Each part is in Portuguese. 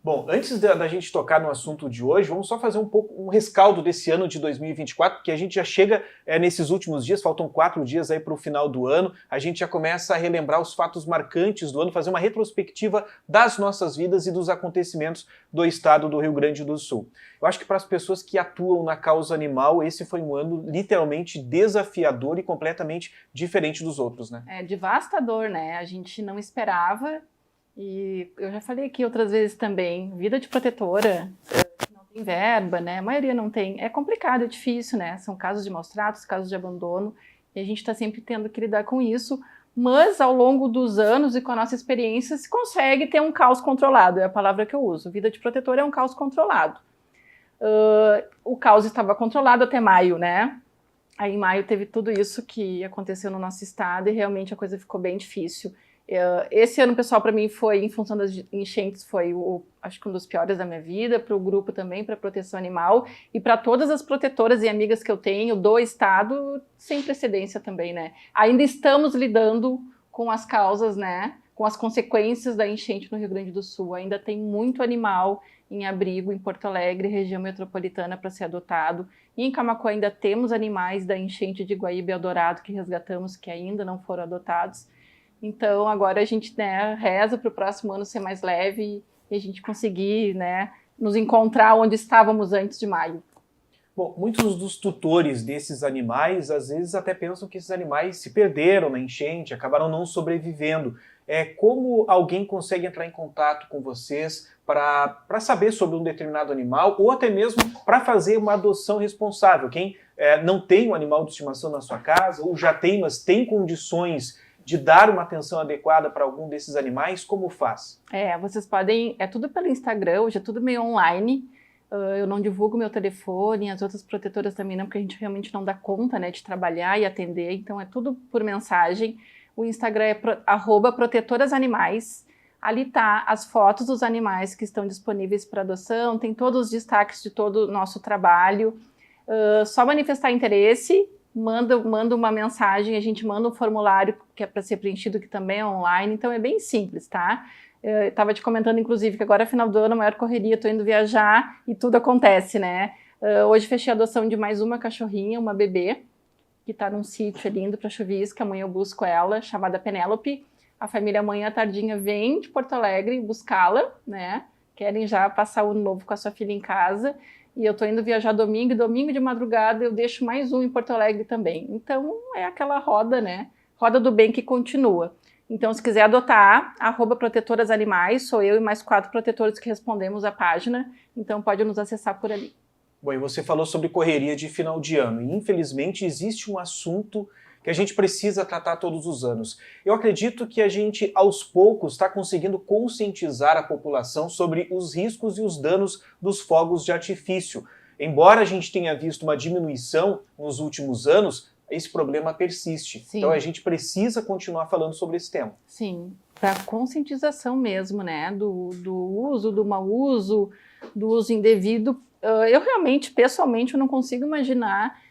Bom, antes da gente tocar no assunto de hoje, vamos só fazer um rescaldo desse ano de 2024, porque a gente já chega nesses últimos dias, faltam 4 dias aí para o final do ano, a gente já começa a relembrar os fatos marcantes do ano, fazer uma retrospectiva das nossas vidas e dos acontecimentos do estado do Rio Grande do Sul. Eu acho que para as pessoas que atuam na causa animal, esse foi um ano literalmente desafiador e completamente diferente dos outros, né? É devastador, né? A gente não esperava. E eu já falei aqui outras vezes também, vida de protetora, não tem verba, né? A maioria não tem. É complicado, é difícil, né? São casos de maus tratos, casos de abandono, e a gente está sempre tendo que lidar com isso. Mas ao longo dos anos e com a nossa experiência, se consegue ter um caos controlado, é a palavra que eu uso. Vida de protetora é um caos controlado. O caos estava controlado até maio, né? Aí em maio teve tudo isso que aconteceu no nosso estado e realmente a coisa ficou bem difícil. Esse ano, pessoal, para mim foi, em função das enchentes, foi acho que um dos piores da minha vida, para o grupo também, para a proteção animal e para todas as protetoras e amigas que eu tenho do estado, sem precedência também, né? Ainda estamos lidando com as causas, né? Com as consequências da enchente no Rio Grande do Sul. Ainda tem muito animal em abrigo em Porto Alegre, região metropolitana, para ser adotado. E em Camaquã ainda temos animais da enchente de Guaíba e Eldorado que resgatamos, que ainda não foram adotados. Então, agora a gente, né, reza para o próximo ano ser mais leve e a gente conseguir, né, nos encontrar onde estávamos antes de maio. Bom, muitos dos tutores desses animais, às vezes até pensam que esses animais se perderam na enchente, acabaram não sobrevivendo. Como alguém consegue entrar em contato com vocês para saber sobre um determinado animal ou até mesmo para fazer uma adoção responsável? Quem não tem um animal de estimação na sua casa ou já tem, mas tem condições de dar uma atenção adequada para algum desses animais, como faz? Vocês podem, é tudo pelo Instagram, hoje é tudo meio online. Eu não divulgo meu telefone, as outras protetoras também não, porque a gente realmente não dá conta, né, de trabalhar e atender, então é tudo por mensagem. O Instagram é @protetorasanimais. Ali tá as fotos dos animais que estão disponíveis para adoção, tem todos os destaques de todo o nosso trabalho. Só manifestar interesse, manda uma mensagem, a gente manda um formulário que é para ser preenchido, que também é online, então é bem simples, tá? Eu estava te comentando, inclusive, que agora é final do ano, maior correria, estou indo viajar e tudo acontece, né? Hoje fechei a adoção de mais uma cachorrinha, uma bebê, que está num sítio ali indo para Chuvisca, amanhã eu busco ela, chamada Penélope. A família amanhã à tardinha vem de Porto Alegre buscá-la, né? Querem já passar o ano novo com a sua filha em casa. E eu tô indo viajar domingo, e domingo de madrugada eu deixo mais um em Porto Alegre também. Então é aquela roda, né? Roda do bem que continua. Então, se quiser adotar, @protetorasanimais, sou eu e mais 4 protetores que respondemos a página. Então pode nos acessar por ali. Bom, e você falou sobre correria de final de ano, e infelizmente existe um assunto que a gente precisa tratar todos os anos. Eu acredito que a gente, aos poucos, está conseguindo conscientizar a população sobre os riscos e os danos dos fogos de artifício. Embora a gente tenha visto uma diminuição nos últimos anos, esse problema persiste. Sim. Então a gente precisa continuar falando sobre esse tema. Sim, para conscientização mesmo, né, do uso, do mau uso, do uso indevido. Eu realmente, pessoalmente, eu não consigo imaginar,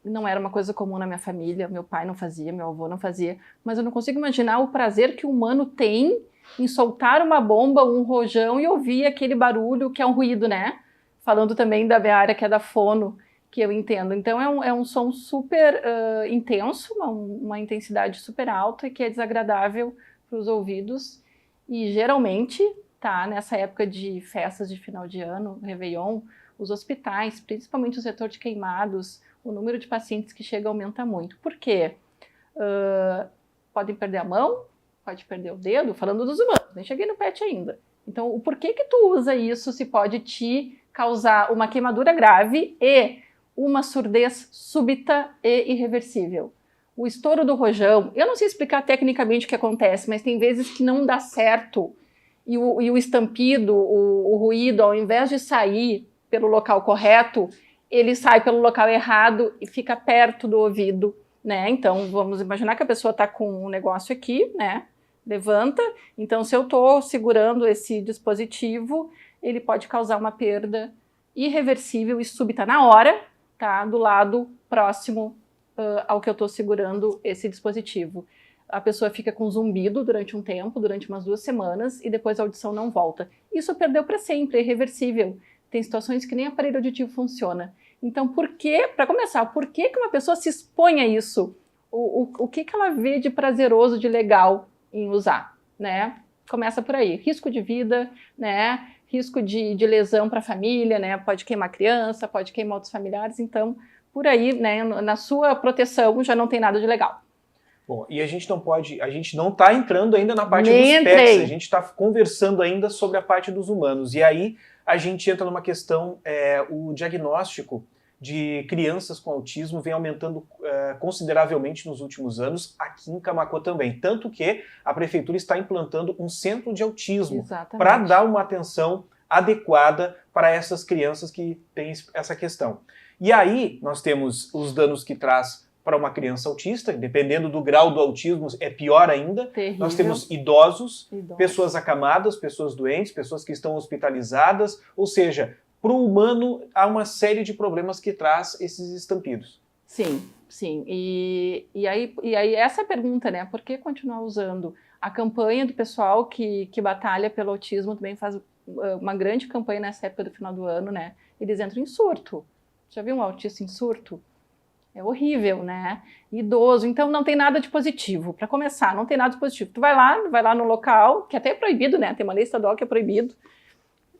não era uma coisa comum na minha família, meu pai não fazia, meu avô não fazia, mas eu não consigo imaginar o prazer que o humano tem em soltar uma bomba, um rojão e ouvir aquele barulho que é um ruído, né? Falando também da minha área que é da fono, que eu entendo. Então é um som super intenso, uma intensidade super alta e que é desagradável para os ouvidos. E geralmente, tá, nessa época de festas de final de ano, Réveillon, os hospitais, principalmente o setor de queimados, o número de pacientes que chega aumenta muito. Por quê? Podem perder a mão, pode perder o dedo, falando dos humanos, nem cheguei no pet ainda. Então, o porquê que tu usa isso se pode te causar uma queimadura grave e uma surdez súbita e irreversível. O estouro do rojão, eu não sei explicar tecnicamente o que acontece, mas tem vezes que não dá certo e o estampido, o ruído, ao invés de sair pelo local correto, ele sai pelo local errado e fica perto do ouvido, né? Então, vamos imaginar que a pessoa está com um negócio aqui, né? Levanta. Então, se eu estou segurando esse dispositivo, ele pode causar uma perda irreversível e súbita na hora, tá? Do lado próximo ao que eu estou segurando esse dispositivo. a pessoa fica com zumbido durante um tempo, durante umas 2 semanas, e depois a audição não volta. Isso perdeu para sempre, é irreversível. Tem situações que nem aparelho auditivo funciona. Então, para começar, por que uma pessoa se expõe a isso? O que ela vê de prazeroso, de legal em usar, né? Começa por aí. Risco de vida, né? Risco de lesão para a família, né? Pode queimar criança, pode queimar outros familiares. Então, por aí, né? Na sua proteção já não tem nada de legal. Bom, e a gente não está entrando ainda na parte Nem dos pets, entrei. a gente está conversando ainda sobre a parte dos humanos. E aí a gente entra numa questão, o diagnóstico de crianças com autismo vem aumentando consideravelmente nos últimos anos, aqui em Camaquã também. Tanto que a prefeitura está implantando um centro de autismo para dar uma atenção adequada para essas crianças que têm essa questão. E aí nós temos os danos que traz para uma criança autista, dependendo do grau do autismo, é pior ainda. Terrível. Nós temos idosos, pessoas acamadas, pessoas doentes, pessoas que estão hospitalizadas, ou seja, para o humano há uma série de problemas que traz esses estampidos. Sim, sim. E aí essa é a pergunta, né? Por que continuar usando? A campanha do pessoal que batalha pelo autismo também faz uma grande campanha nessa época do final do ano, né? Eles entram em surto. Já viu um autista em surto? É horrível, né? Idoso, então não tem nada de positivo. Para começar, não tem nada de positivo. Tu vai lá no local, que até é proibido, né? Tem uma lei estadual que é proibido.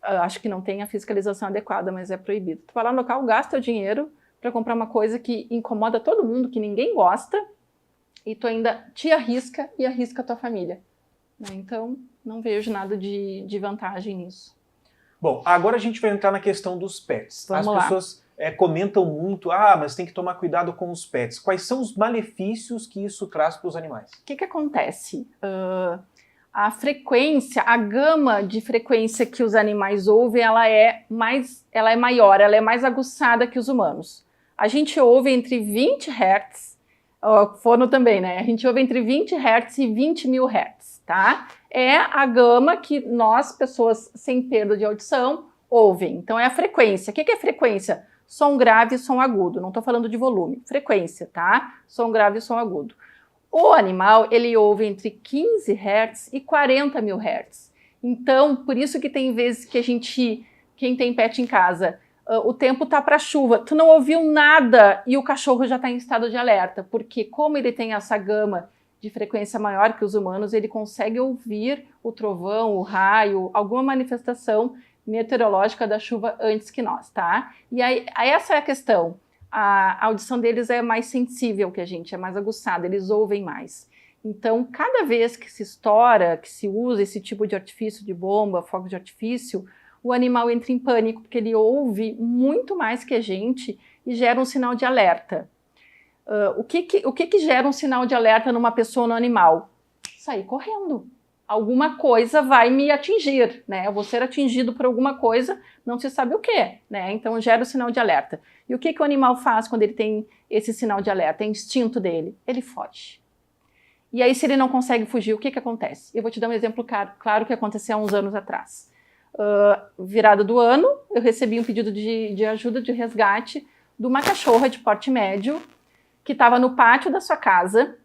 Acho que não tem a fiscalização adequada, mas é proibido. Tu vai lá no local, gasta o dinheiro para comprar uma coisa que incomoda todo mundo, que ninguém gosta, e tu ainda te arrisca e arrisca a tua família. Né? Então, não vejo nada de vantagem nisso. Bom, agora a gente vai entrar na questão dos pets. Vamos lá. As pessoas comentam muito, mas tem que tomar cuidado com os pets. Quais são os malefícios que isso traz para os animais? O que acontece? A frequência, a gama de frequência que os animais ouvem, ela é maior, ela é mais aguçada que os humanos. A gente ouve entre 20 Hz, fono também, né? A gente ouve entre 20 Hz e 20 mil Hz, tá? É a gama que nós, pessoas sem perda de audição, ouvem. Então é a frequência. O que é frequência? Som grave e som agudo. Não estou falando de volume. Frequência, tá? Som grave e som agudo. O animal, ele ouve entre 15 Hz e 40 mil Hz. Então, por isso que tem vezes que quem tem pet em casa, o tempo tá para chuva, tu não ouviu nada e o cachorro já está em estado de alerta, porque como ele tem essa gama de frequência maior que os humanos, ele consegue ouvir o trovão, o raio, alguma manifestação meteorológica da chuva antes que nós, tá? E aí essa é a questão. A audição deles é mais sensível que a gente, é mais aguçada, eles ouvem mais. Então, cada vez que se estoura, que se usa esse tipo de artifício de bomba, fogo de artifício, o animal entra em pânico, porque ele ouve muito mais que a gente e gera um sinal de alerta. O que gera um sinal de alerta numa pessoa ou no animal? Sair correndo. Alguma coisa vai me atingir, né? Eu vou ser atingido por alguma coisa, não se sabe o que, né? Então gera o sinal de alerta. E o que o animal faz quando ele tem esse sinal de alerta? É instinto dele. Ele foge. E aí, se ele não consegue fugir, o que acontece? Eu vou te dar um exemplo claro que aconteceu há uns anos atrás. Virada do ano, eu recebi um pedido de ajuda, de resgate, de uma cachorra de porte médio que estava no pátio da sua casa.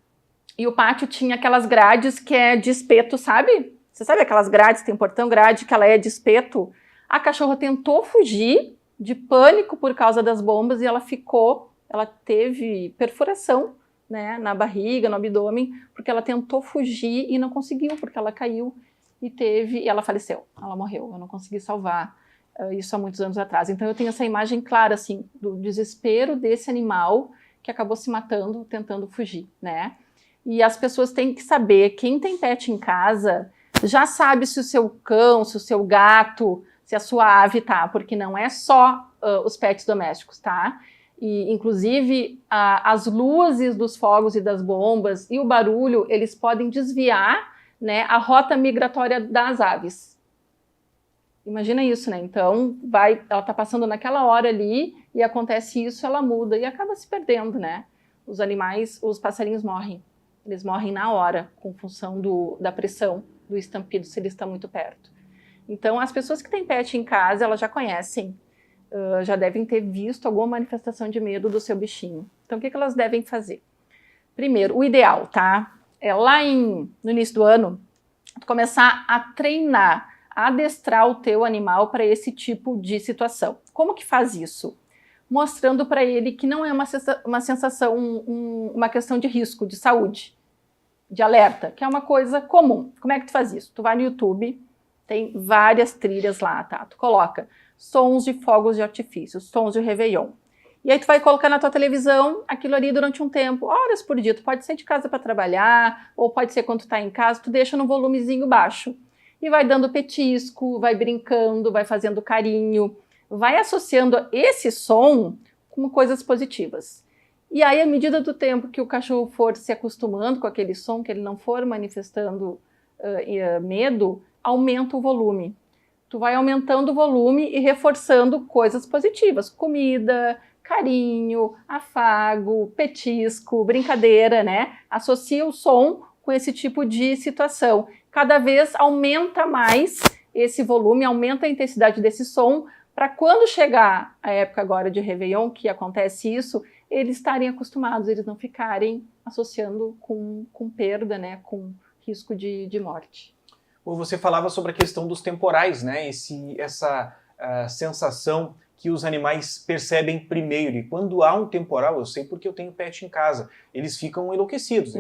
E o pátio tinha aquelas grades que é de espeto, sabe? Você sabe aquelas grades, tem portão grade que ela é de espeto? A cachorra tentou fugir de pânico por causa das bombas e ela teve perfuração, né, na barriga, no abdômen, porque ela tentou fugir e não conseguiu, porque ela caiu e ela faleceu, ela morreu, eu não consegui salvar isso há muitos anos atrás. Então eu tenho essa imagem clara, assim, do desespero desse animal que acabou se matando, tentando fugir, né? E as pessoas têm que saber, quem tem pet em casa já sabe se o seu cão, se o seu gato, se a sua ave tá, porque não é só os pets domésticos, tá? E, inclusive, as luzes dos fogos e das bombas e o barulho, eles podem desviar, né, a rota migratória das aves. Imagina isso, né? Então, ela tá passando naquela hora ali e acontece isso, ela muda e acaba se perdendo, né? Os animais, os passarinhos morrem. Eles morrem na hora, com função da pressão do estampido, se ele está muito perto. Então, as pessoas que têm pet em casa, elas já conhecem, já devem ter visto alguma manifestação de medo do seu bichinho. Então, o que elas devem fazer? Primeiro, o ideal, tá? no início do ano, tu começar a treinar, a adestrar o teu animal para esse tipo de situação. Como que faz isso? Mostrando para ele que não é uma sensação, uma questão de risco, de saúde, de alerta, que é uma coisa comum. Como é que tu faz isso? Tu vai no YouTube, tem várias trilhas lá, tá? Tu coloca sons de fogos de artifício, sons de Réveillon. E aí tu vai colocar na tua televisão aquilo ali durante um tempo, horas por dia. Tu pode sair de casa para trabalhar, ou pode ser quando tu tá em casa, tu deixa no volumezinho baixo. E vai dando petisco, vai brincando, vai fazendo carinho, vai associando esse som com coisas positivas. E aí, à medida do tempo que o cachorro for se acostumando com aquele som, que ele não for manifestando medo, aumenta o volume. Tu vai aumentando o volume e reforçando coisas positivas. Comida, carinho, afago, petisco, brincadeira, né? Associa o som com esse tipo de situação. Cada vez aumenta mais esse volume, aumenta a intensidade desse som, para quando chegar a época agora de Réveillon, que acontece isso, eles estarem acostumados, eles não ficarem associando com perda, né, com risco de morte. Você falava sobre a questão dos temporais, né? Essa sensação que os animais percebem primeiro. E quando há um temporal, eu sei porque eu tenho pet em casa, eles ficam enlouquecidos.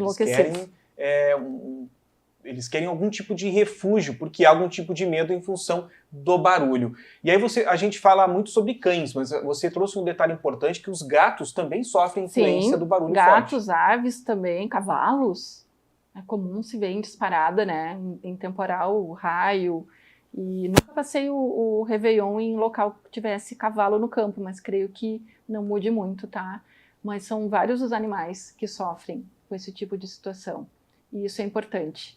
Eles querem algum tipo de refúgio, porque há algum tipo de medo em função do barulho. E aí a gente fala muito sobre cães, mas você trouxe um detalhe importante, que os gatos também sofrem influência do barulho forte. Gatos, aves também, cavalos. É comum se ver em disparada, né? Em temporal, raio. E nunca passei o Réveillon em local que tivesse cavalo no campo, mas creio que não mude muito, tá? Mas são vários os animais que sofrem com esse tipo de situação. E isso é importante.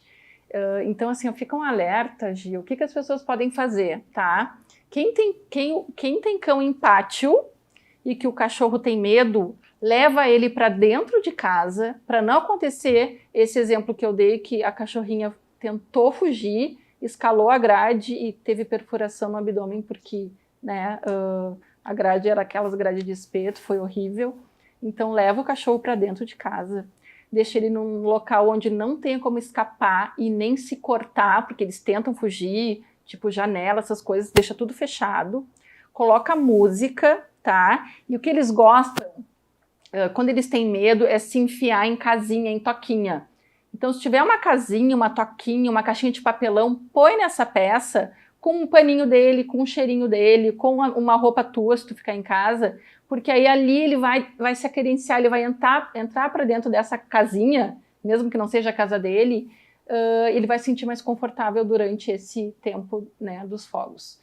Então, assim, fica um alerta, Gil, o que as pessoas podem fazer, tá? Quem tem cão em pátio e que o cachorro tem medo, leva ele para dentro de casa, para não acontecer esse exemplo que eu dei, que a cachorrinha tentou fugir, escalou a grade e teve perfuração no abdômen, porque, né, a grade era aquelas grades de espeto, foi horrível. Então, leva o cachorro para dentro de casa. Deixa ele num local onde não tenha como escapar e nem se cortar, porque eles tentam fugir, tipo janela, essas coisas, deixa tudo fechado. Coloca música, tá? E o que eles gostam, quando eles têm medo, é se enfiar em casinha, em toquinha. Então, se tiver uma casinha, uma toquinha, uma caixinha de papelão, põe nessa peça com um paninho dele, com um cheirinho dele, com uma roupa tua, se tu ficar em casa, porque aí ali ele vai se acarenciar, ele vai entrar para dentro dessa casinha, mesmo que não seja a casa dele, ele vai se sentir mais confortável durante esse tempo, né, dos fogos.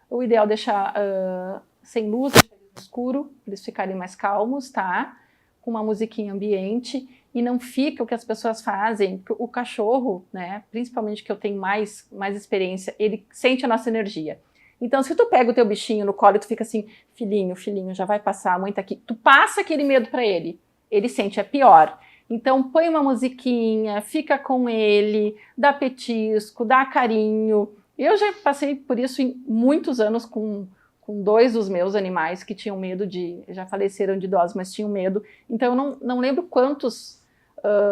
O ideal é deixar sem luz, deixar no escuro, para eles ficarem mais calmos, tá? Com uma musiquinha ambiente, e não fica o que as pessoas fazem, o cachorro, né, principalmente que eu tenho mais experiência, ele sente a nossa energia. Então, se tu pega o teu bichinho no colo e tu fica assim, filhinho, já vai passar, a mãe tá aqui, tu passa aquele medo para ele sente, é pior. Então, põe uma musiquinha, fica com ele, dá petisco, dá carinho. Eu já passei por isso em muitos anos com 2 dos meus animais que tinham medo já faleceram de idosos, mas tinham medo. Então, eu não lembro quantos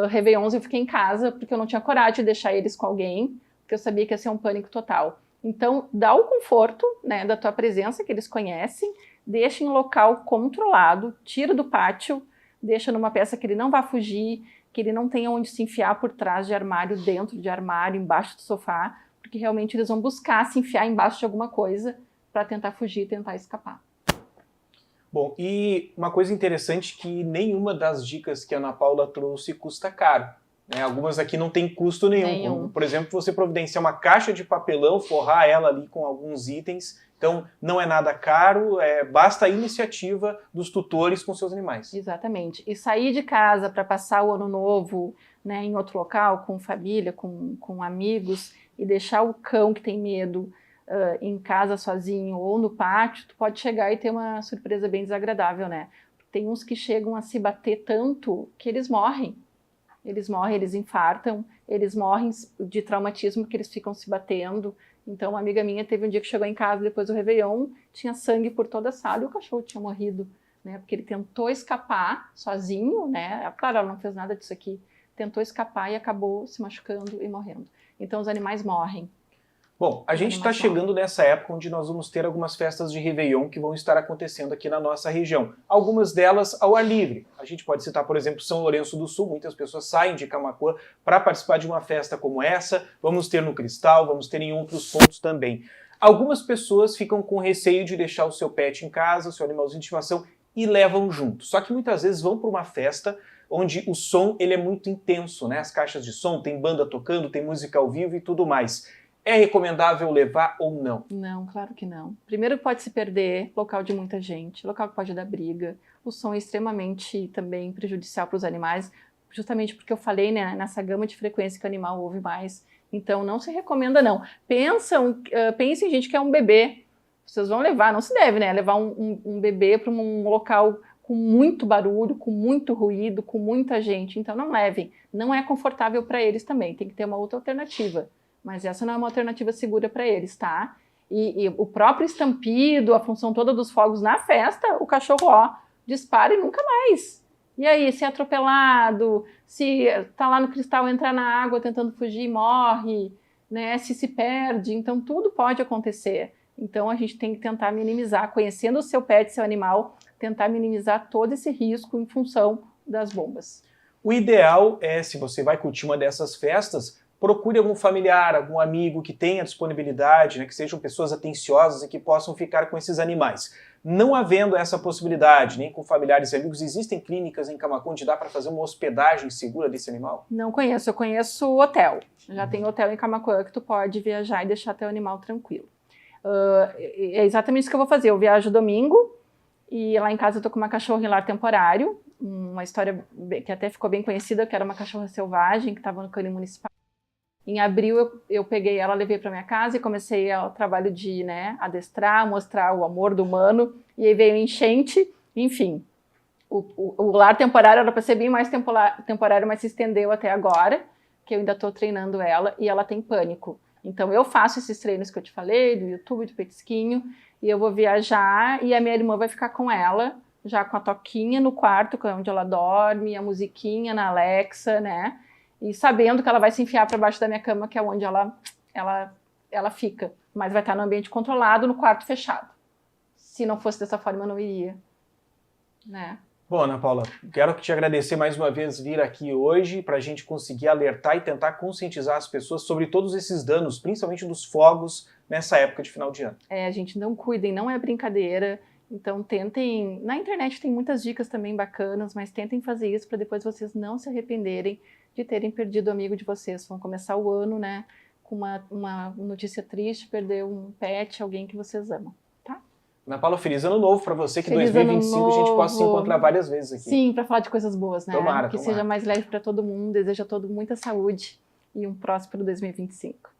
Réveillons eu fiquei em casa, porque eu não tinha coragem de deixar eles com alguém, porque eu sabia que ia ser um pânico total. Então, dá o conforto, né, da tua presença, que eles conhecem, deixa em um local controlado, tira do pátio, deixa numa peça que ele não vá fugir, que ele não tenha onde se enfiar por trás de armário, dentro de armário, embaixo do sofá, porque realmente eles vão buscar se enfiar embaixo de alguma coisa para tentar fugir, tentar escapar. Bom, e uma coisa interessante que nenhuma das dicas que a Ana Paula trouxe custa caro. Algumas aqui não tem custo nenhum. Como, por exemplo, você providenciar uma caixa de papelão, forrar ela ali com alguns itens. Então, não é nada caro, basta a iniciativa dos tutores com seus animais. Exatamente. E sair de casa para passar o ano novo, né, em outro local, com família, com amigos, e deixar o cão que tem medo em casa sozinho ou no pátio, tu pode chegar e ter uma surpresa bem desagradável, né? Tem uns que chegam a se bater tanto que eles morrem. Eles infartam, eles morrem de traumatismo porque eles ficam se batendo. Então, uma amiga minha teve um dia que chegou em casa depois do Réveillon, tinha sangue por toda a sala e o cachorro tinha morrido, né? Porque ele tentou escapar sozinho, né? Claro, ela não fez nada disso aqui, tentou escapar e acabou se machucando e morrendo. Então os animais morrem. Bom, a gente está chegando nessa época onde nós vamos ter algumas festas de Réveillon que vão estar acontecendo aqui na nossa região. Algumas delas ao ar livre. A gente pode citar, por exemplo, São Lourenço do Sul. Muitas pessoas saem de Camaquã para participar de uma festa como essa. Vamos ter no Cristal, vamos ter em outros pontos também. Algumas pessoas ficam com receio de deixar o seu pet em casa, o seu animalzinho de estimação, e levam junto. Só que muitas vezes vão para uma festa onde o som ele é muito intenso, né? As caixas de som, tem banda tocando, tem música ao vivo e tudo mais. É recomendável levar ou não? Não, claro que não. Primeiro pode se perder, local de muita gente, local que pode dar briga. O som é extremamente também prejudicial para os animais, justamente porque eu falei, né, nessa gama de frequência que o animal ouve mais. Então não se recomenda não. Pensem, gente, que é um bebê. Vocês vão levar, não se deve, né, levar um bebê para um local com muito barulho, com muito ruído, com muita gente. Então não levem. Não é confortável para eles também, tem que ter uma outra alternativa. Mas essa não é uma alternativa segura para eles, tá? E o próprio estampido, a função toda dos fogos na festa, o cachorro, dispara e nunca mais. E aí, se é atropelado, se tá lá no Cristal, entra na água tentando fugir e morre, né? Se perde, então tudo pode acontecer. Então a gente tem que tentar minimizar, conhecendo o seu pet, seu animal, tentar minimizar todo esse risco em função das bombas. O ideal é, se você vai curtir uma dessas festas, procure algum familiar, algum amigo que tenha disponibilidade, né, que sejam pessoas atenciosas e que possam ficar com esses animais. Não havendo essa possibilidade, nem com familiares e amigos, existem clínicas em Camaquã onde dá para fazer uma hospedagem segura desse animal? Não conheço, eu conheço hotel. Já tem hotel em Camaquã que tu pode viajar e deixar teu animal tranquilo. É exatamente isso que eu vou fazer. Eu viajo domingo e lá em casa eu tô com uma cachorra em lar temporário, uma história que até ficou bem conhecida, que era uma cachorra selvagem que estava no canil municipal. Em abril eu peguei ela, levei para minha casa e comecei o trabalho de, né, adestrar, mostrar o amor do humano. E aí veio enchente, enfim. O lar temporário era para ser bem mais temporário, mas se estendeu até agora, que eu ainda estou treinando ela e ela tem pânico. Então eu faço esses treinos que eu te falei, do YouTube, do petisquinho, e eu vou viajar e a minha irmã vai ficar com ela, já com a toquinha no quarto, que é onde ela dorme, a musiquinha na Alexa, né? E sabendo que ela vai se enfiar para baixo da minha cama, que é onde ela fica. Mas vai estar no ambiente controlado, no quarto fechado. Se não fosse dessa forma, eu não iria. Né? Bom, Ana Paula, quero te agradecer mais uma vez vir aqui hoje para a gente conseguir alertar e tentar conscientizar as pessoas sobre todos esses danos, principalmente dos fogos nessa época de final de ano. A gente não cuidem, não é brincadeira. Então tentem, na internet tem muitas dicas também bacanas, mas tentem fazer isso para depois vocês não se arrependerem de terem perdido o amigo de vocês. Vão começar o ano, né, com uma notícia triste, perder um pet, alguém que vocês amam, tá? Ana Paula, feliz ano novo para você, que feliz 2025 a gente possa se encontrar várias vezes aqui. Sim, para falar de coisas boas, né? Tomara, que seja mais leve para todo mundo, desejo a todo muita saúde e um próspero 2025.